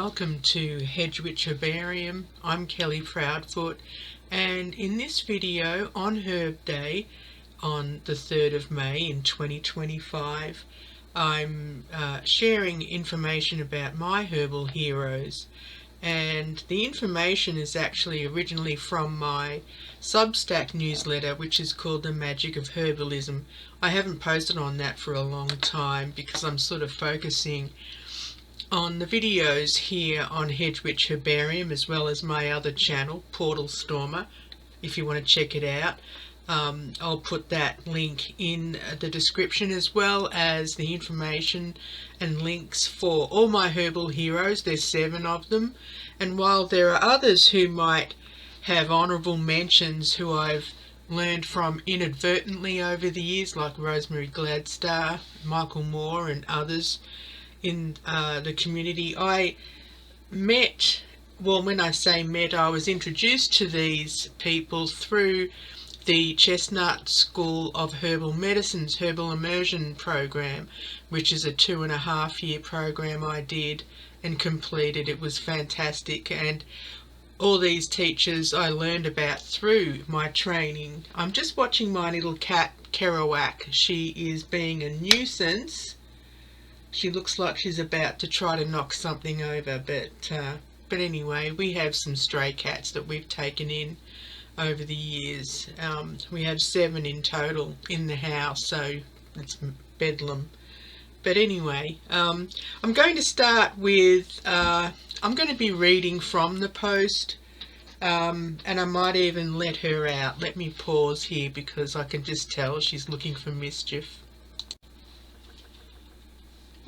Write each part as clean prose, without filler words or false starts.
welcome to Hedgewitch Herbarium. I'm Kelly Proudfoot, and in this video on Herb Day on the 3rd of May in 2025, I'm sharing information about my herbal heroes. And the information is actually originally from my Substack newsletter, which is called The Magic of Herbalism. I haven't posted on that for a long time because I'm sort of focusing on the videos here on Hedgewitch Herbarium, as well as my other channel, Portal Stormer, if you want to check it out. I'll put that link in the description, as well as the information and links for all my herbal heroes. There's 7 of them, and while there are others who might have honourable mentions who I've learned from inadvertently over the years, like Rosemary Gladstar, Michael Moore and others in the community, I met, well, when I say met, I was introduced to these people through the Chestnut School of Herbal Medicine's Herbal Immersion program, which is a 2.5-year program I did and completed. It was fantastic, and all these teachers I learned about through my training. I'm just watching my little cat Kerouac. She is being a nuisance. She looks like she's about to try to knock something over, but anyway, we have some stray cats that we've taken in over the years. We have 7 in total in the house, so it's bedlam. But anyway, I'm going to start with, I'm going to be reading from the post, and I might even let her out. Let me pause here because I can just tell she's looking for mischief.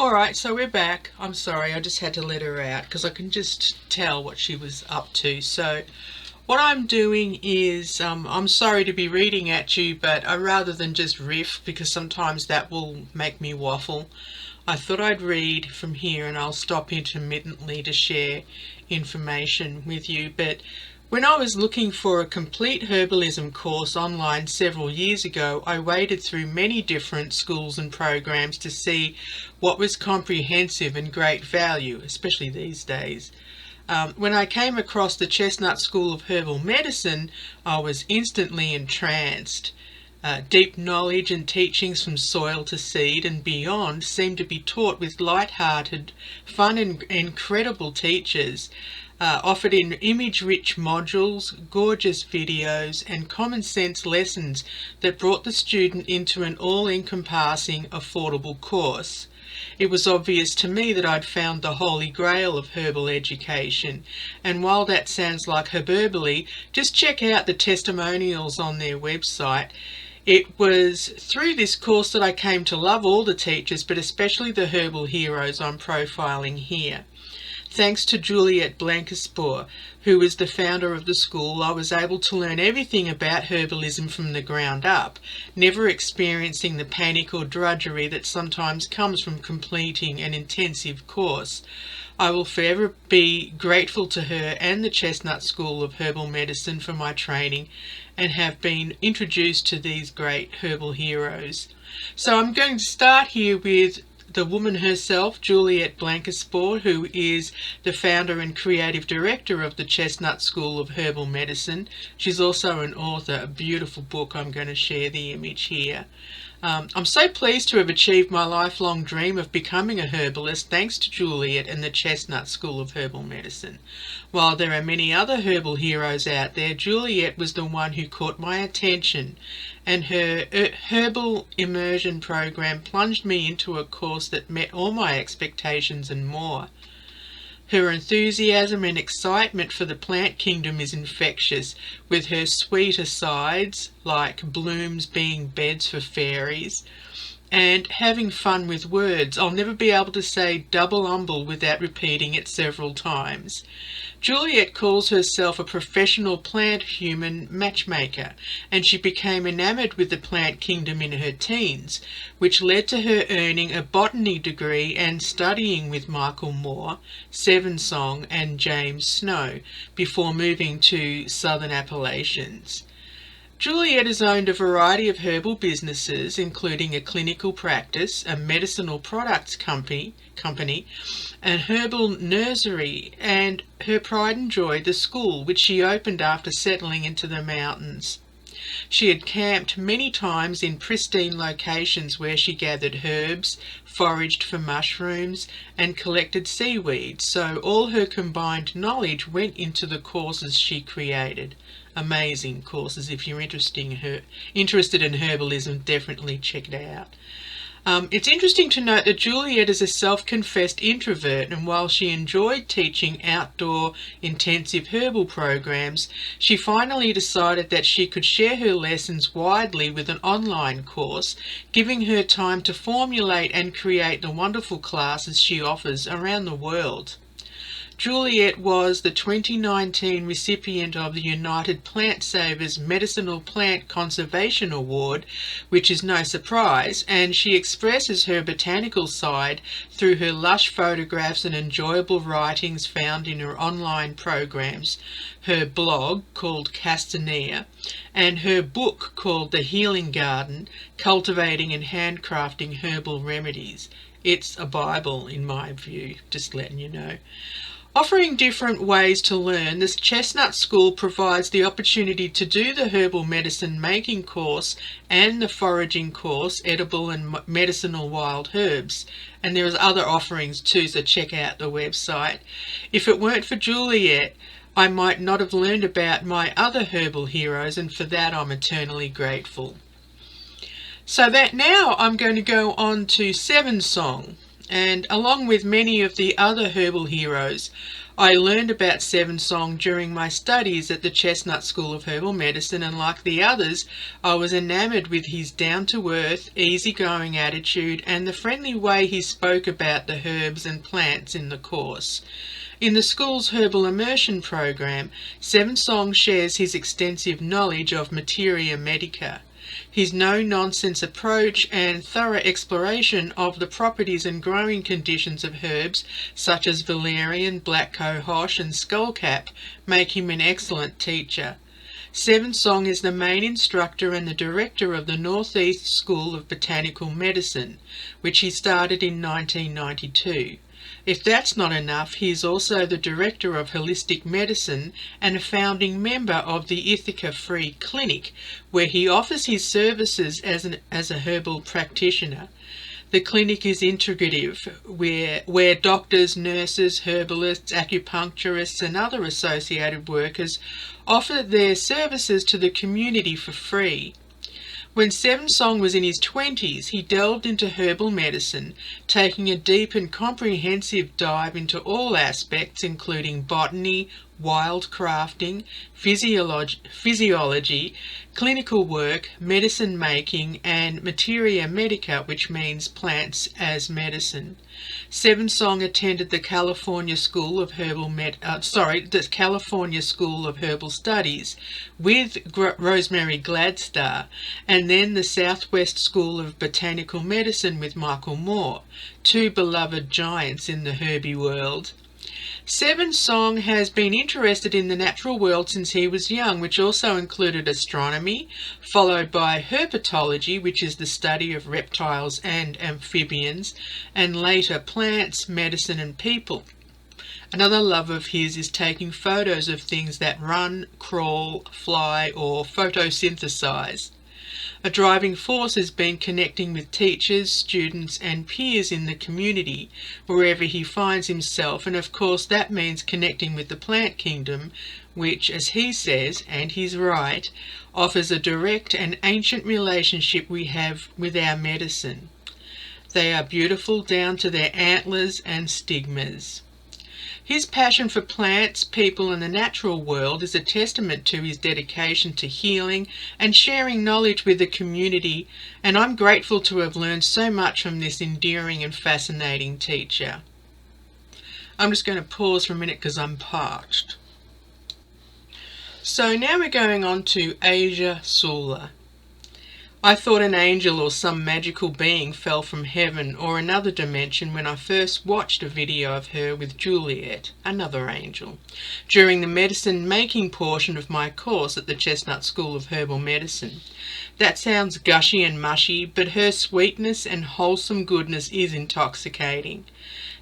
Alright, so we're back. I'm sorry, I just had to let her out because I can just tell what she was up to. So what I'm doing is, I'm sorry to be reading at you, but rather than just riff, because sometimes that will make me waffle, I thought I'd read from here, and I'll stop intermittently to share information with you. But when I was looking for a complete herbalism course online several years ago, I waded through many different schools and programs to see what was comprehensive and great value, especially these days. When I came across the Chestnut School of Herbal Medicine, I was instantly entranced. Deep knowledge and teachings from soil to seed and beyond seemed to be taught with light-hearted, fun and incredible teachers, offered in image-rich modules, gorgeous videos and common-sense lessons that brought the student into an all-encompassing, affordable course. It was obvious to me that I'd found the holy grail of herbal education, and while that sounds like hyperbole, just check out the testimonials on their website. It was through this course that I came to love all the teachers, but especially the herbal heroes I'm profiling here. Thanks to Juliet Blankespoor, who is the founder of the school, I was able to learn everything about herbalism from the ground up, never experiencing the panic or drudgery that sometimes comes from completing an intensive course. I will forever be grateful to her and the Chestnut School of Herbal Medicine for my training and have been introduced to these great herbal heroes. So I'm going to start here with the woman herself, Juliet Blankespoor, who is the founder and creative director of the Chestnut School of Herbal Medicine. She's also an author, a beautiful book. I'm going to share the image here. I'm so pleased to have achieved my lifelong dream of becoming a herbalist thanks to Juliet and the Chestnut School of Herbal Medicine. While there are many other herbal heroes out there, Juliet was the one who caught my attention, and her herbal immersion program plunged me into a course that met all my expectations and more. Her enthusiasm and excitement for the plant kingdom is infectious, with her sweet asides, like blooms being beds for fairies, and having fun with words. I'll never be able to say double umble without repeating it several times. Juliet calls herself a professional plant-human matchmaker, and she became enamoured with the plant kingdom in her teens, which led to her earning a botany degree and studying with Michael Moore, Sevensong and James Snow before moving to Southern Appalachians. Juliet has owned a variety of herbal businesses, including a clinical practice, a medicinal products company, an herbal nursery, and her pride and joy, the school, which she opened after settling into the mountains. She had camped many times in pristine locations where she gathered herbs, foraged for mushrooms, and collected seaweed, so all her combined knowledge went into the courses she created. Amazing courses. If you're interested in herbalism, definitely check it out. It's interesting to note that Juliet is a self-confessed introvert, and while she enjoyed teaching outdoor intensive herbal programs, she finally decided that she could share her lessons widely with an online course, giving her time to formulate and create the wonderful classes she offers around the world. Juliet was the 2019 recipient of the United Plant Savers Medicinal Plant Conservation Award, which is no surprise, and she expresses her botanical side through her lush photographs and enjoyable writings found in her online programs, her blog called Castanea, and her book called The Healing Garden, Cultivating and Handcrafting Herbal Remedies. It's a Bible in my view, just letting you know. Offering different ways to learn, this Chestnut School provides the opportunity to do the herbal medicine making course and the foraging course, edible and medicinal wild herbs. And there's other offerings too, so check out the website. If it weren't for Juliet, I might not have learned about my other herbal heroes, and for that I'm eternally grateful. So that now I'm going to go on to Seven Song. And along with many of the other herbal heroes, I learned about Seven Song during my studies at the Chestnut School of Herbal Medicine, and like the others, I was enamoured with his down-to-earth, easygoing attitude and the friendly way he spoke about the herbs and plants in the course. In the school's herbal immersion program, Seven Song shares his extensive knowledge of materia medica. His no-nonsense approach and thorough exploration of the properties and growing conditions of herbs such as valerian, black cohosh and skullcap make him an excellent teacher. Seven Song is the main instructor and the director of the Northeast School of Botanical Medicine, which he started in 1992. If that's not enough, he is also the Director of Holistic Medicine and a founding member of the Ithaca Free Clinic, where he offers his services as a herbal practitioner. The clinic is integrative, where doctors, nurses, herbalists, acupuncturists and other associated workers offer their services to the community for free. When Seven Song was in his 20s, he delved into herbal medicine, taking a deep and comprehensive dive into all aspects, including botany, wild crafting, physiology, clinical work, medicine making, and materia medica, which means plants as medicine. Seven Song attended the California School of Herbal Studies with Rosemary Gladstar, and then the Southwest School of Botanical Medicine with Michael Moore, two beloved giants in the herby world. Seven Song has been interested in the natural world since he was young, which also included astronomy, followed by herpetology, which is the study of reptiles and amphibians, and later plants, medicine and people. Another love of his is taking photos of things that run, crawl, fly or photosynthesize. A driving force has been connecting with teachers, students and peers in the community wherever he finds himself, and of course that means connecting with the plant kingdom, which, as he says, and he's right, offers a direct and ancient relationship we have with our medicine. They are beautiful down to their antlers and stigmas. His passion for plants, people and the natural world is a testament to his dedication to healing and sharing knowledge with the community, and I'm grateful to have learned so much from this endearing and fascinating teacher. I'm just going to pause for a minute because I'm parched. So now we're going on to Asia Suler. I thought an angel or some magical being fell from heaven or another dimension when I first watched a video of her with Juliet, another angel, during the medicine making portion of my course at the Chestnut School of Herbal Medicine. That sounds gushy and mushy, but her sweetness and wholesome goodness is intoxicating.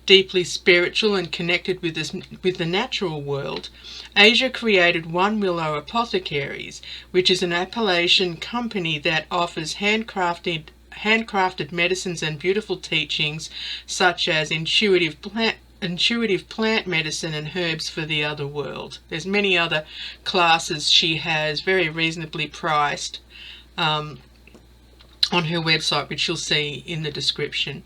Deeply spiritual and connected with the natural world, Asia created One Willow Apothecaries, which is an Appalachian company that offers handcrafted medicines and beautiful teachings such as intuitive plant medicine and herbs for the other world. There's many other classes she has, very reasonably priced, on her website, which you'll see in the description.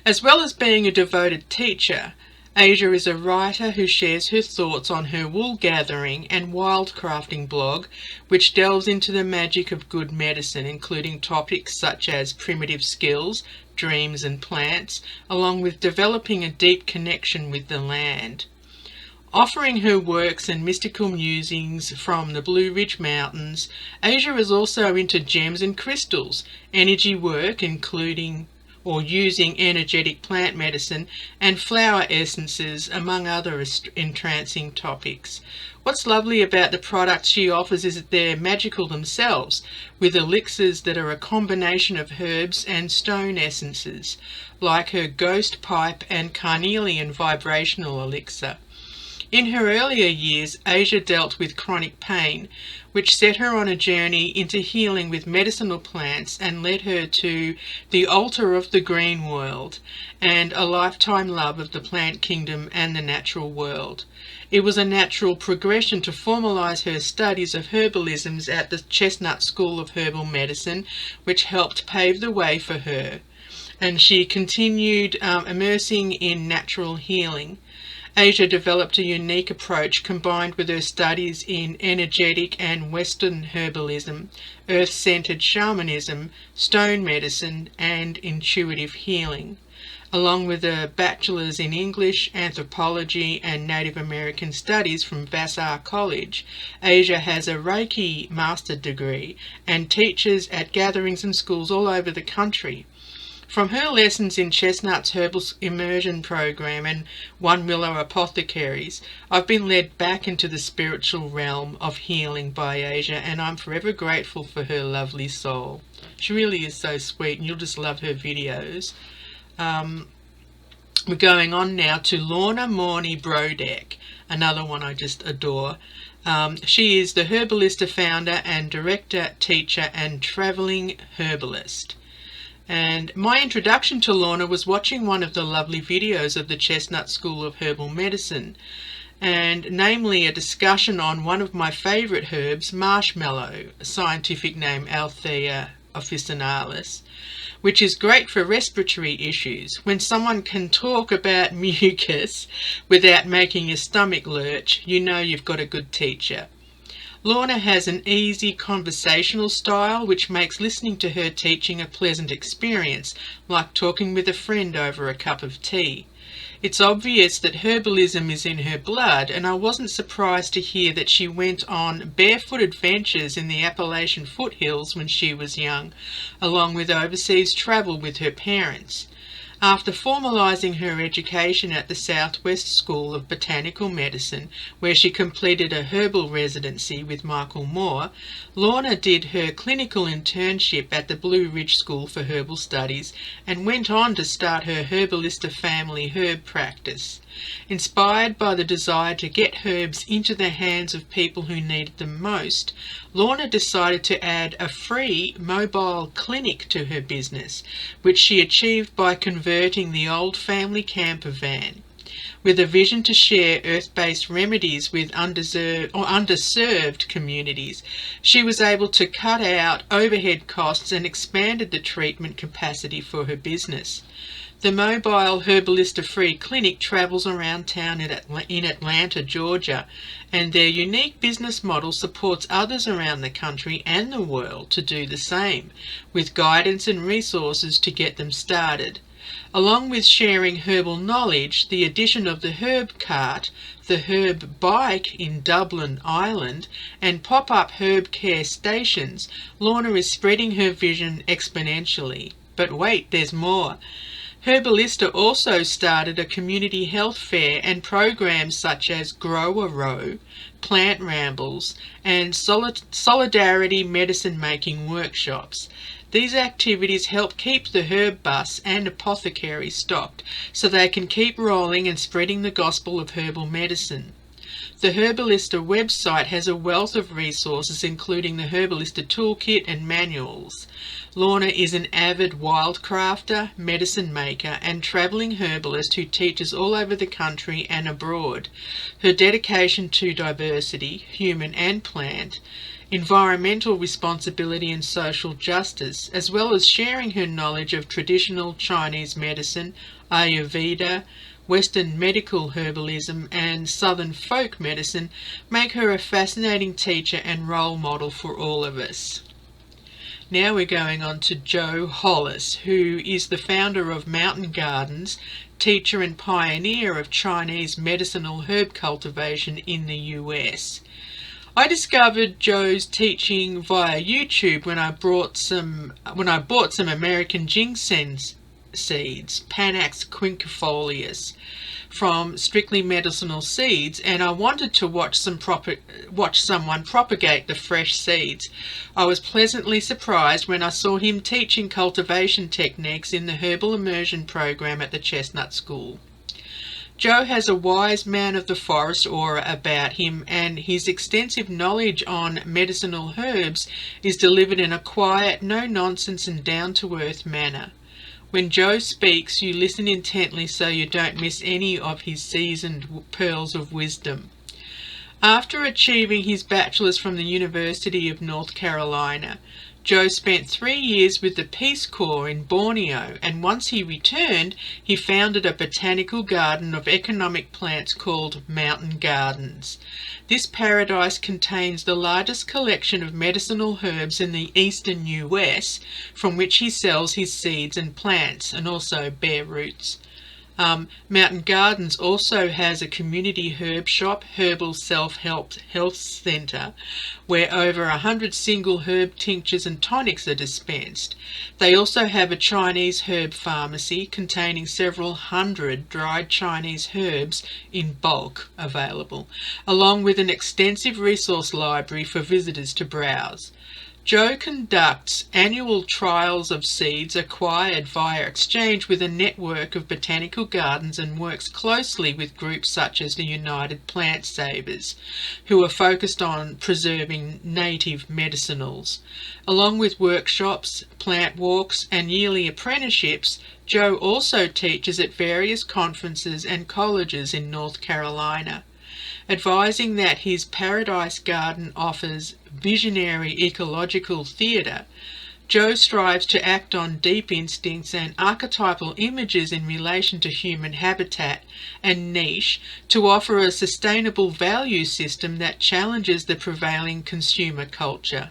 As well as being a devoted teacher, Asia is a writer who shares her thoughts on her wool gathering and wildcrafting blog, which delves into the magic of good medicine, including topics such as primitive skills, dreams and plants, along with developing a deep connection with the land. Offering her works and mystical musings from the Blue Ridge Mountains, Asia is also into gems and crystals, energy work including or using energetic plant medicine, and flower essences, among other entrancing topics. What's lovely about the products she offers is that they're magical themselves, with elixirs that are a combination of herbs and stone essences, like her Ghost Pipe and Carnelian Vibrational Elixir. In her earlier years, Asia dealt with chronic pain, which set her on a journey into healing with medicinal plants and led her to the altar of the green world and a lifetime love of the plant kingdom and the natural world. It was a natural progression to formalize her studies of herbalisms at the Chestnut School of Herbal Medicine, which helped pave the way for her. And she continued immersing in natural healing. Asia developed a unique approach combined with her studies in energetic and Western herbalism, earth-centered shamanism, stone medicine, and intuitive healing. Along with a bachelor's in English, anthropology, and Native American studies from Vassar College, Asia has a Reiki master degree and teaches at gatherings and schools all over the country. From her lessons in Chestnut's Herbal Immersion Program and One Willow Apothecaries, I've been led back into the spiritual realm of healing by Asia, and I'm forever grateful for her lovely soul. She really is so sweet, and you'll just love her videos. We're going on now to Lorna Mauney-Brodek, another one I just adore. She is the Herbalista founder and director, teacher, and travelling herbalist. And my introduction to Lorna was watching one of the lovely videos of the Chestnut School of Herbal Medicine, and namely a discussion on one of my favourite herbs, marshmallow, scientific name Althea officinalis, which is great for respiratory issues. When someone can talk about mucus without making your stomach lurch, you know you've got a good teacher. Lorna has an easy conversational style which makes listening to her teaching a pleasant experience, like talking with a friend over a cup of tea. It's obvious that herbalism is in her blood, and I wasn't surprised to hear that she went on barefoot adventures in the Appalachian foothills when she was young, along with overseas travel with her parents. After formalising her education at the Southwest School of Botanical Medicine, where she completed a herbal residency with Michael Moore, Lorna did her clinical internship at the Blue Ridge School for Herbal Studies and went on to start her Herbalista family herb practice. Inspired by the desire to get herbs into the hands of people who needed them most, Lorna decided to add a free mobile clinic to her business, which she achieved by converting the old family camper van. With a vision to share earth-based remedies with underserved communities, she was able to cut out overhead costs and expanded the treatment capacity for her business. The mobile Herbalista free clinic travels around town in Atlanta, Georgia, and their unique business model supports others around the country and the world to do the same, with guidance and resources to get them started. Along with sharing herbal knowledge, the addition of the herb cart, the herb bike in Dublin, Ireland, and pop-up herb care stations, Lorna is spreading her vision exponentially. But wait, there's more. Herbalista also started a community health fair and programs such as Grow a Row, Plant Rambles, and Solidarity Medicine Making Workshops. These activities help keep the herb bus and apothecary stocked so they can keep rolling and spreading the gospel of herbal medicine. The Herbalista website has a wealth of resources including the Herbalista toolkit and manuals. Lorna is an avid wildcrafter, medicine maker and travelling herbalist who teaches all over the country and abroad. Her dedication to diversity, human and plant, environmental responsibility and social justice, as well as sharing her knowledge of traditional Chinese medicine, Ayurveda, Western medical herbalism and Southern folk medicine, make her a fascinating teacher and role model for all of us. Now we're going on to Jo Hollis, who is the founder of Mountain Gardens, teacher and pioneer of Chinese medicinal herb cultivation in the US. I discovered Jo's teaching via YouTube when I bought some American ginseng seeds, Panax quinquefolius, from Strictly Medicinal Seeds, and I wanted to watch someone propagate the fresh seeds. I was pleasantly surprised when I saw him teaching cultivation techniques in the Herbal Immersion program at the Chestnut School. Jo has a wise man of the forest aura about him, and his extensive knowledge on medicinal herbs is delivered in a quiet, no-nonsense and down-to-earth manner. When Jo speaks, you listen intently so you don't miss any of his seasoned pearls of wisdom. After achieving his bachelor's from the University of North Carolina, Jo spent 3 years with the Peace Corps in Borneo, and once he returned, he founded a botanical garden of economic plants called Mountain Gardens. This paradise contains the largest collection of medicinal herbs in the eastern US, from which he sells his seeds and plants, and also bare roots. Mountain Gardens also has a community herb shop, Herbal Self-Help Health Centre, where over 100 single herb tinctures and tonics are dispensed. They also have a Chinese herb pharmacy containing several hundred dried Chinese herbs in bulk available, along with an extensive resource library for visitors to browse. Jo conducts annual trials of seeds acquired via exchange with a network of botanical gardens and works closely with groups such as the United Plant Savers, who are focused on preserving native medicinals. Along with workshops, plant walks and yearly apprenticeships, Jo also teaches at various conferences and colleges in North Carolina. Advising that his Paradise Garden offers visionary ecological theatre, Jo strives to act on deep instincts and archetypal images in relation to human habitat and niche to offer a sustainable value system that challenges the prevailing consumer culture.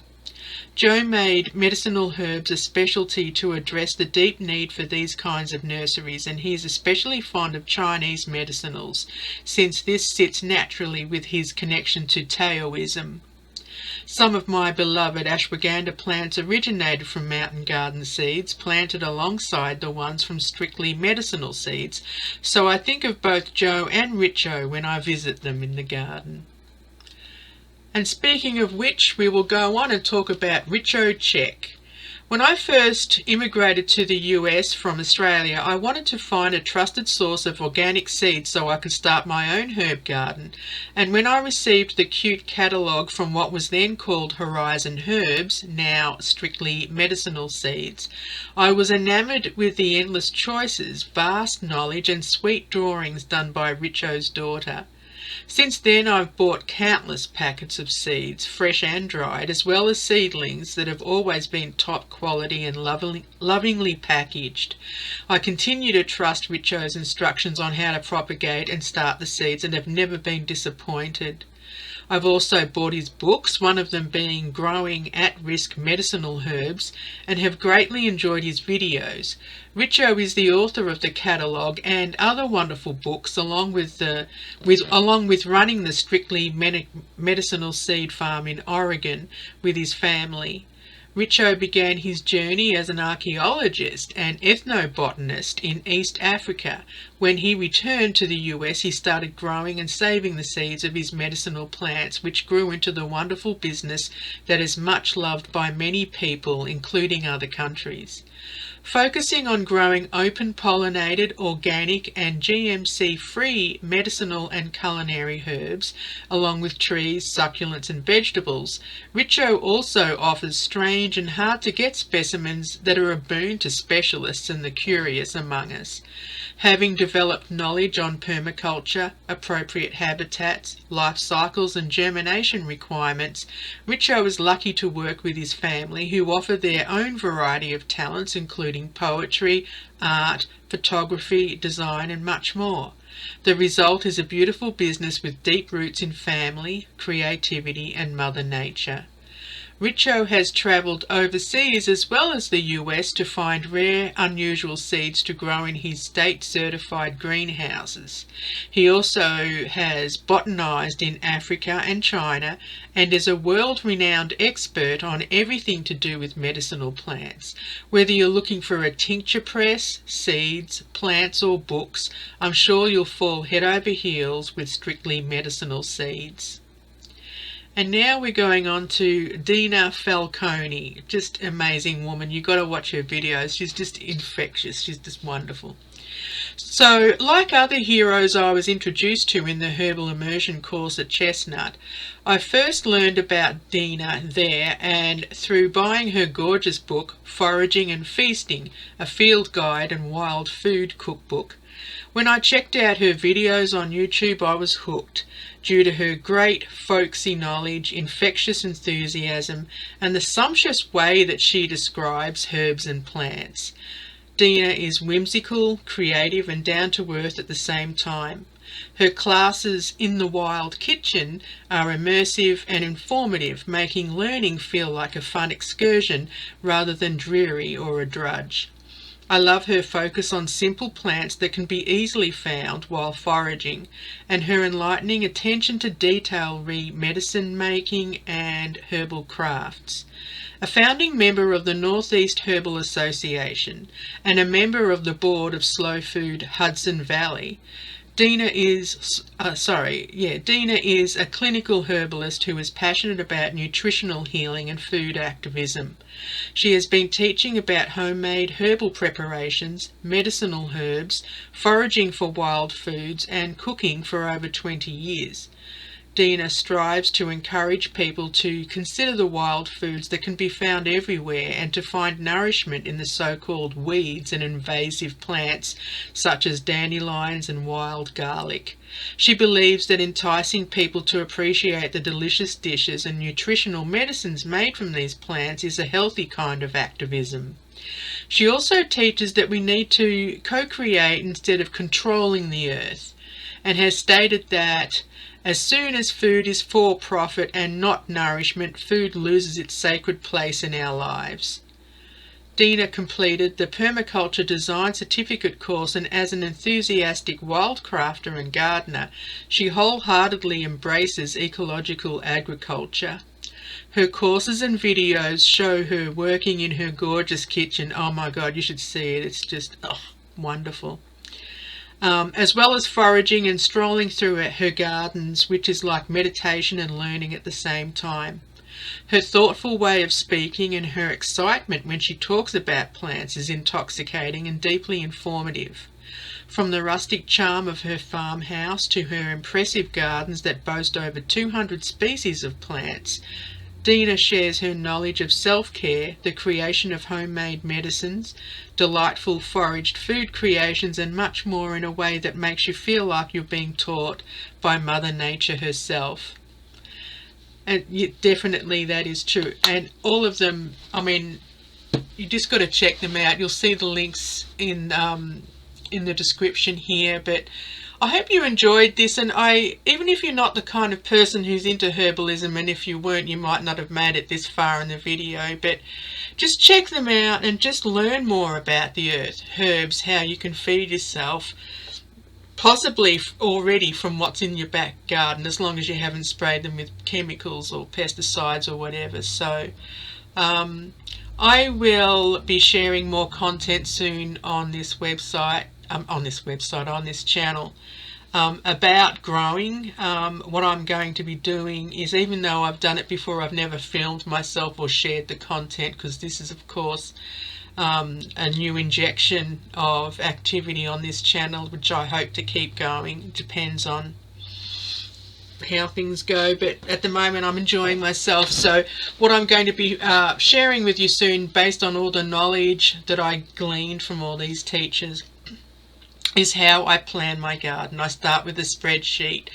Jo made medicinal herbs a specialty to address the deep need for these kinds of nurseries, and he is especially fond of Chinese medicinals, since this sits naturally with his connection to Taoism. Some of my beloved ashwagandha plants originated from Mountain Garden seeds, planted alongside the ones from Strictly Medicinal Seeds, so I think of both Jo and Richo when I visit them in the garden. And speaking of which, we will go on and talk about Richo Cech. When I first immigrated to the US from Australia, I wanted to find a trusted source of organic seeds so I could start my own herb garden. And when I received the cute catalogue from what was then called Horizon Herbs, now Strictly Medicinal Seeds, I was enamoured with the endless choices, vast knowledge and sweet drawings done by Richo's daughter. Since then I've bought countless packets of seeds, fresh and dried, as well as seedlings that have always been top quality and lovingly packaged. I continue to trust Richo's instructions on how to propagate and start the seeds and have never been disappointed. I've also bought his books, one of them being Growing At-Risk Medicinal Herbs, and have greatly enjoyed his videos. Richo is the author of the catalogue and other wonderful books, along with running the Strictly Medicinal Seed Farm in Oregon with his family. Richo began his journey as an archaeologist and ethnobotanist in East Africa. When he returned to the US, he started growing and saving the seeds of his medicinal plants, which grew into the wonderful business that is much loved by many people, including other countries. Focusing on growing open-pollinated, organic and GMC-free medicinal and culinary herbs, along with trees, succulents and vegetables, Richo also offers strange and hard-to-get specimens that are a boon to specialists and the curious among us. Having developed knowledge on permaculture, appropriate habitats, life cycles and germination requirements, Richo is lucky to work with his family, who offer their own variety of talents, including poetry, art, photography, design and much more. The result is a beautiful business with deep roots in family, creativity and Mother Nature. Richo has travelled overseas as well as the US to find rare, unusual seeds to grow in his state-certified greenhouses. He also has botanised in Africa and China and is a world-renowned expert on everything to do with medicinal plants. Whether you're looking for a tincture press, seeds, plants or books, I'm sure you'll fall head over heels with Strictly Medicinal Seeds. And now we're going on to Dina Falconi. Just amazing woman. You've got to watch her videos. She's just infectious. She's just wonderful. So, like other heroes I was introduced to in the Herbal Immersion course at Chestnut, I first learned about Dina there and through buying her gorgeous book, Foraging and Feasting, a field guide and wild food cookbook. When I checked out her videos on YouTube, I was hooked due to her great folksy knowledge, infectious enthusiasm, and the sumptuous way that she describes herbs and plants. Dina is whimsical, creative, and down-to-earth at the same time. Her classes in the Wild Kitchen are immersive and informative, making learning feel like a fun excursion rather than dreary or a drudge. I love her focus on simple plants that can be easily found while foraging, and her enlightening attention to detail re medicine making and herbal crafts. A founding member of the Northeast Herbal Association and a member of the board of Slow Food Hudson Valley, Dina is a clinical herbalist who is passionate about nutritional healing and food activism. She has been teaching about homemade herbal preparations, medicinal herbs, foraging for wild foods and cooking for over 20 years. Dina strives to encourage people to consider the wild foods that can be found everywhere and to find nourishment in the so-called weeds and invasive plants such as dandelions and wild garlic. She believes that enticing people to appreciate the delicious dishes and nutritional medicines made from these plants is a healthy kind of activism. She also teaches that we need to co-create instead of controlling the earth, and has stated that as soon as food is for profit and not nourishment, food loses its sacred place in our lives. Dina completed the Permaculture Design Certificate course, and as an enthusiastic wildcrafter and gardener, she wholeheartedly embraces ecological agriculture. Her courses and videos show her working in her gorgeous kitchen. Oh my God, you should see it. It's just wonderful. As well as foraging and strolling through her gardens, which is like meditation and learning at the same time. Her thoughtful way of speaking and her excitement when she talks about plants is intoxicating and deeply informative. From the rustic charm of her farmhouse to her impressive gardens that boast over 200 species of plants, Dina shares her knowledge of self-care, the creation of homemade medicines, delightful foraged food creations and much more in a way that makes you feel like you're being taught by Mother Nature herself. And definitely that is true. And all of them, I mean, you just got to check them out. You'll see the links in the description here, but I hope you enjoyed this, and even if you're not the kind of person who's into herbalism, and if you weren't, you might not have made it this far in the video, but just check them out and just learn more about the earth, herbs, how you can feed yourself, possibly already from what's in your back garden, as long as you haven't sprayed them with chemicals or pesticides or whatever. So I will be sharing more content soon on this website, on this channel, about growing. What I'm going to be doing is, even though I've done it before, I've never filmed myself or shared the content, because this is of course a new injection of activity on this channel, which I hope to keep going. It depends on how things go, but at the moment I'm enjoying myself. So what I'm going to be sharing with you soon, based on all the knowledge that I gleaned from all these teachers, is how I plan my garden. I start with a spreadsheet.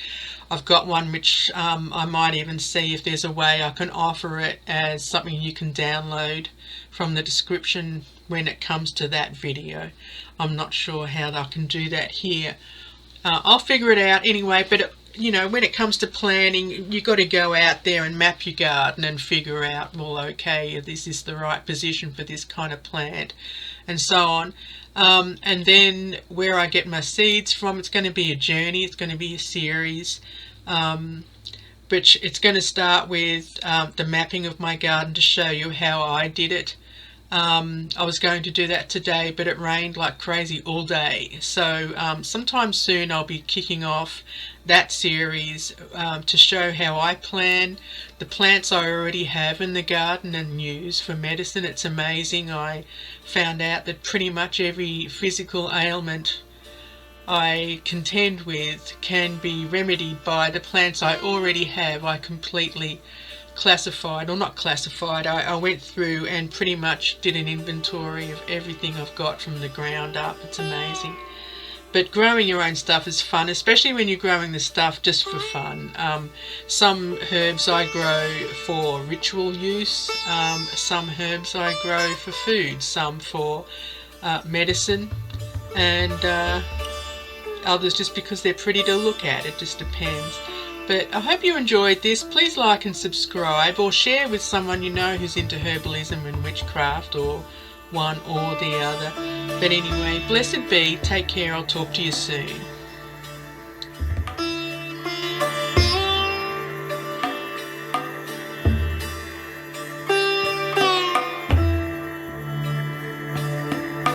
I've got one which I might even see if there's a way I can offer it as something you can download from the description when it comes to that video. I'm not sure how I can do that here. I'll figure it out anyway, but you know, when it comes to planning, you got to go out there and map your garden and figure out, well, okay, this is the right position for this kind of plant, and so on. And then where I get my seeds from, it's going to be a journey, it's going to be a series, but it's going to start with the mapping of my garden to show you how I did it. I was going to do that today, but it rained like crazy all day, so sometime soon I'll be kicking off that series to show how I plan the plants I already have in the garden and use for medicine. It's amazing. I found out that pretty much every physical ailment I contend with can be remedied by the plants I already have. I completely classified, or not classified, I went through and pretty much did an inventory of everything I've got from the ground up. It's amazing. But growing your own stuff is fun, especially when you're growing the stuff just for fun. Some herbs I grow for ritual use, some herbs I grow for food, some for medicine, and others just because they're pretty to look at. It just depends. But I hope you enjoyed this. Please like and subscribe, or share with someone you know who's into herbalism and witchcraft, or one or the other. But anyway, blessed be. Take care. I'll talk to you soon.